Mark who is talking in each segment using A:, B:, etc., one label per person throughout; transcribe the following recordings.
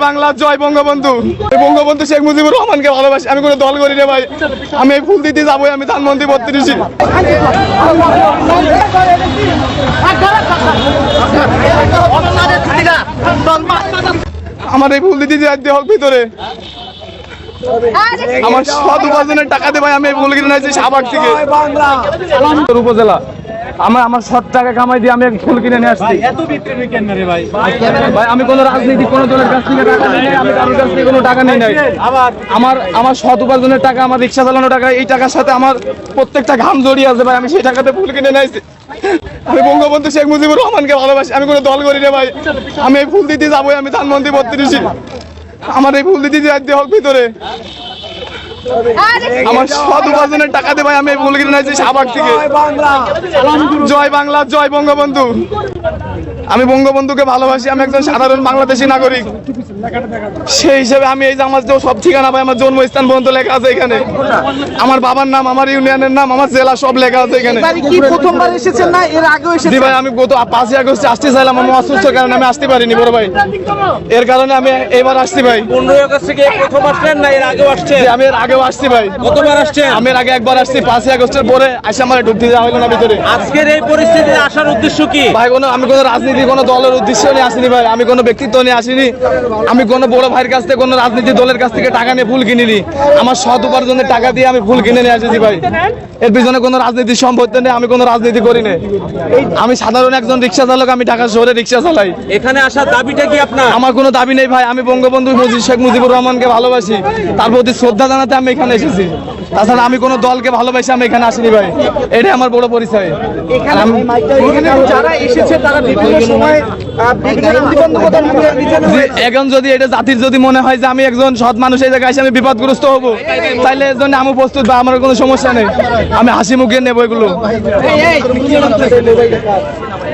A: বাংলা, জয় বঙ্গবন্ধু। বঙ্গবন্ধু শেখ মুজিবুর রহমানকে ভালোবাসি, আমি কোনো দল করি না ভাই। আমি এই ফুল দিতে যাবোই, আমি ধানমন্ত্রী 32। আমার এই ফুল দিতে যেতে হোক ভিতরে। আমার সৎ উপার্জনের টাকা দিয়ে ভাই আমি এই ফুল কিনে নিয়েছি শাহবাগ থেকে, উপজেলা। আমার সৎ টাকা কামাই দিয়ে আমি ফুল কিনে নিয়ে আসছি। ভাই আমি কোনো রাজনীতি কোনো দলের কাছ থেকে টাকা নেই, আমি কারোর কাছ থেকে কোনো টাকা নেই নাই। আমার সৎ উপার্জনের টাকা, আমার রিক্সা চালানোর টাকা, এই টাকার সাথে আমার প্রত্যেকটা ঘাম জড়িয়ে আছে ভাই। আমি সেই টাকাতে ফুল কিনে নিয়েছি। আমি বঙ্গবন্ধু শেখ মুজিবুর রহমানকে ভালোবাসি, আমি কোনো দল করি না ভাই। আমি এই ফুল দিতে যাবোই, আমি ধানমন্ত্রী 32। আমার এই ফুল দিতে যেতে হোক ভিতরে। আমার সৎ উপার্জনের টাকা দিয়ে ভাই আমি ফুল কিনে নিয়েছি শাহবাগ থেকে। জয় বাংলা, জয় বঙ্গবন্ধু। আমি বঙ্গবন্ধুকে ভালোবাসি, আমি একজন সাধারণ বাংলাদেশী নাগরিক। সেই হিসেবে আমি এই যে আমার সব ঠিকানা ভাই, আমার জন্মস্থান পর্যন্ত লেখা আছে এখানে। আমার বাবার নাম, আমার ইউনিয়নের নাম, আমার জেলা সব লেখা আছে এখানে।
B: প্রথমবার এসেছেন না এর আগেও এসেছেন?
A: জি ভাই, আমি গত 5 আগস্টে আসতে চাইলাম, আমার অসুস্থ কারণে আমি আসতে পারিনি বড় ভাই। এর কারণে আমি এবার আসছি ভাই।
B: 15 আগস্ট থেকে প্রথম আসলেন না এর আগেও আসছেন?
A: আমি এর আগেও আসছি ভাই।
B: কতবার আসছেন?
A: আমি এর আগে একবার আসছি, 5 আগস্টের পরে আসে আমার ঢুকতে দেওয়া হলো না ভিতরে।
B: আজকের এই পরিস্থিতিতে আসার উদ্দেশ্য কি
A: ভাই? আমি কোনো রাজনীতি কোনো দলের উদ্দেশ্য নিয়ে আসিনি ভাই, আমি কোনো ব্যক্তিত্ব নিয়ে আসিনি। আমি কোনো বড় ভাইয়ের কাছ থেকে কোনো রাজনীতি দলের কাছ থেকে টাকা নিয়ে ফুল কিনিনি। আমার সৎ উপার্জনের টাকা দিয়ে আমি ফুল কিনে নিয়ে আসেছি ভাই। এর পিছনে কোনো রাজনীতির সম্পর্ক নেই, আমি কোনো রাজনীতি করি না। আমি সাধারণ একজন রিক্সা চালক, আমি ঢাকা শহরে রিক্সা চালাই।
B: এখানে আসার দাবিটা কি আপনার?
A: আমার কোনো দাবি নেই ভাই, আমি বঙ্গবন্ধু শেখ মুজিবুর রহমানকে ভালোবাসি, তার প্রতি শ্রদ্ধা জানাতে আমি এখানে এসেছি। তাছাড়া আমি কোনো দলকে ভালোবাসি আমি এখানে আসিনি ভাই, এটাই আমার বড় পরিচয়।
B: যারা এসেছে তারা বিভিন্ন সময়
A: এখন যদি এটা জাতির যদি মনে হয় যে আমি একজন সৎ মানুষ এই জায়গায় এসে আমি বিপদগ্রস্ত হব, তাইলে এর জন্য আমি প্রস্তুত বা আমার কোনো সমস্যা নেই, আমি হাসি মুখে নেবো এগুলো।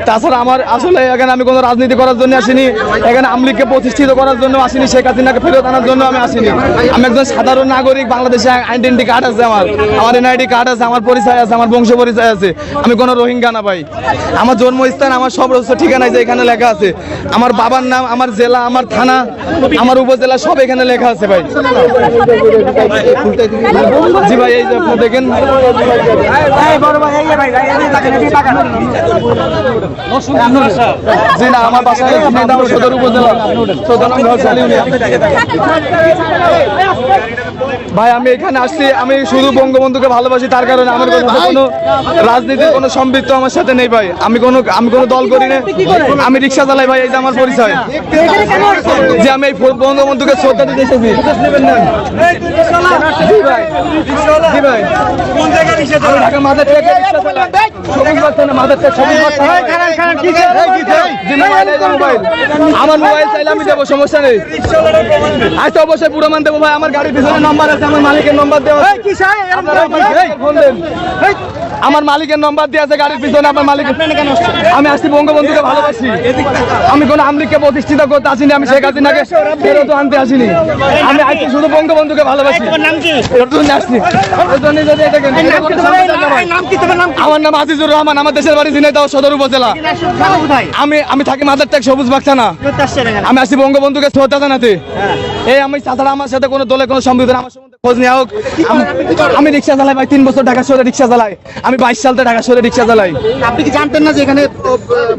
A: তাছাড়া আমার আসলে এখানে আমি কোনো রাজনীতি করার জন্য আসিনি, এখানে আওয়ামী লীগকে প্রতিষ্ঠিত করার জন্য আসিনি, শেখ হাসিনাকে ফেরত আনার জন্য আমি আসিনি। আমি একজন সাধারণ নাগরিক, বাংলাদেশে আইডেন্টি কার্ড আছে, আমার এনআইডি কার্ড আছে, আমার পরিচয় আছে, আমার বংশ পরিচয় আছে। আমি কোনো রোহিঙ্গা না ভাই। আমার জন্মস্থান, আমার সব ঠিকানায় যে এখানে লেখা আছে, আমার বাবার নাম, আমার জেলা, আমার থানা, আমার উপজেলা সব এখানে লেখা আছে ভাই। জি ভাই, এই যে আপনি দেখেন। জি না, আমার বাসা সদর উপজেলা, ভাই। আমি এখানে আসছি, আমি শুধু বঙ্গবন্ধুকে ভালোবাসি, তার কারণে আমার কোনো রাজনীতির কোনো সম্পৃক্ত আমার সাথে নেই ভাই। আমি কোনো দল করি না, আমি রিক্সা চালাই ভাই, এই যে আমার পরিচয়। যে আমি এই বঙ্গবন্ধুকে শ্রদ্ধা দিতে এসেছি। জি ভাই, জি ভাই, আমি ঢাকা মাদার থেকে রিক্সা চালাই। আমার মোবাইল চাইলে আমি দেবো, সমস্যা নেই। আচ্ছা অবশ্যই পুরো মান দেবো ভাই। আমার গাড়ির পিছনে নাম্বার আছে, আমার মালিকের নাম্বার দেওয়া আছে। আমার মালিকের নাম্বার দিয়ে আছে গাড়ির পিছনে। আমার মালিক, আমি আসছি বঙ্গবন্ধুকে ভালোবাসি, আমি কোনো আওয়ামী লীগকে প্রতিষ্ঠিত করতে আসিনি, আমি শেখ হাসিনাকে ফেরত আনতে আসিনি। আমি আসছি শুধু বঙ্গবন্ধুকে ভালোবাসি, এর জন্য আসছি। আমার নাম আজিজুর রহমান, আমার দেশের বাড়ি ঝিনাইদহ সদর উপজেলা। আমি থাকি মাদারটেক সবুজ বাগছানা। আমি আসছি বঙ্গবন্ধুকে শ্রদ্ধা জানাতে। এই আমি তাছাড়া আমার সাথে কোনো দলে কোনো সম্পৃক্ত, আমার সম্বন্ধে খোঁজ নেওয়া হোক। আমি রিক্সা চালাই ভাই, 3 বছর ঢাকা শহরে রিক্সা চালাই। আমি 22 সাল থেকে ঢাকা শহরে রিক্সা চালাই।
B: আপনি কি জানতেন না যে এখানে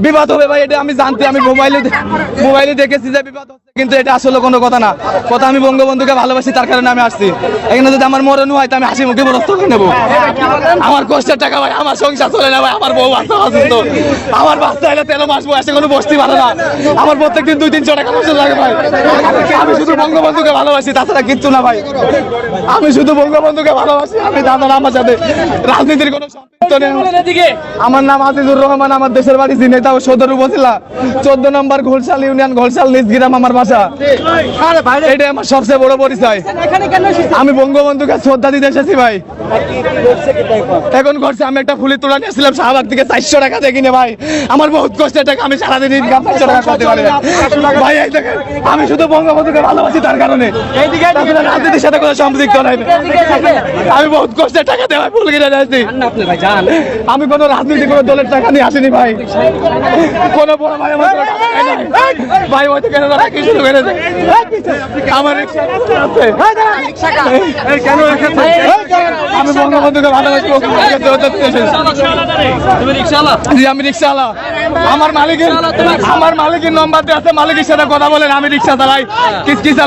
A: বিবাদ হবে ভাই? এটা আমি জানতে, আমি মোবাইলে দেখেছি যে বিবাদ হচ্ছে, কিন্তু এটা আসলে কোনো কথা না। কথা আমি বঙ্গবন্ধুকে ভালোবাসি, তার কারণে আমি আসছি। এখানে যদি আমার মরণ হয়, আমি হাসি মুখে বরস্ত করে নেবো। আমার কষ্টের টাকা ভাই, আমার সংসার চলে না ভাই। আমার বউ বাচ্চা অসুস্থ, আমার বাচ্চা এলে 13 মাস বয়সে কোনো বসতে পারে না। আমার প্রত্যেকদিন 200-300 টাকা খরচ লাগে ভাই। আমি শুধু বঙ্গবন্ধুকে ভালোবাসি, তাছাড়া কিচ্ছু না ভাই। আমি শুধু বঙ্গবন্ধুকে ভালোবাসি, আমি দাদার আমার সাথে রাজনীতির কোনো সম্পৃক্ত নেই। আমার নাম আজিজুর রহমান, আমার দেশের বাড়ি ঝিনাইদহ সদর উপজেলা, 14 নম্বর ঘোলশাল ইউনিয়ন, ঘোলশাল নিজ গ্রাম আমার বাসা। এটাই আমার সবচেয়ে বড় পরিচয়। আমি বঙ্গবন্ধুকে শ্রদ্ধা দিতে এসেছি ভাই। এখন ঘটছে, আমি একটা ফুলের তোলা নিয়েছিলাম শাহবাগ থেকে 400 টাকা দিয়ে কিনে ভাই। আমার বহুত কষ্টের টাকা, আমি সারাদিন ইনকাম 400 টাকা করতে পারি ভাই। এই দেখেন, আমি শুধু বঙ্গবন্ধুকে ভালোবাসি, তার কারণে রাজনীতির সাথে কোনো সম্পৃক্ত নাই। আমি বহুত কষ্টের টাকা দিয়ে ভাই ফুল কিনে নিয়েছি। আমি কোনো রাজনীতি কোনো দলের টাকা নিয়ে আসিনি ভাই। কোনো বড় ভাই আমার ভাই হয়তো কেন কিছু শুরু করে দেয়। আমার রিক্সা আছে।
B: কেন রেখেছেন?
A: আমি বঙ্গবন্ধুকে ভালোবাসি।
B: তুমি রিকশাওয়ালা?
A: জি আমি রিক্সাওয়ালা। আমার মালিকের নম্বর দিয়ে আছে, মালিকের সাথে কথা বলেন। আমি রিক্সা চালাই, কিস্তি চালাই।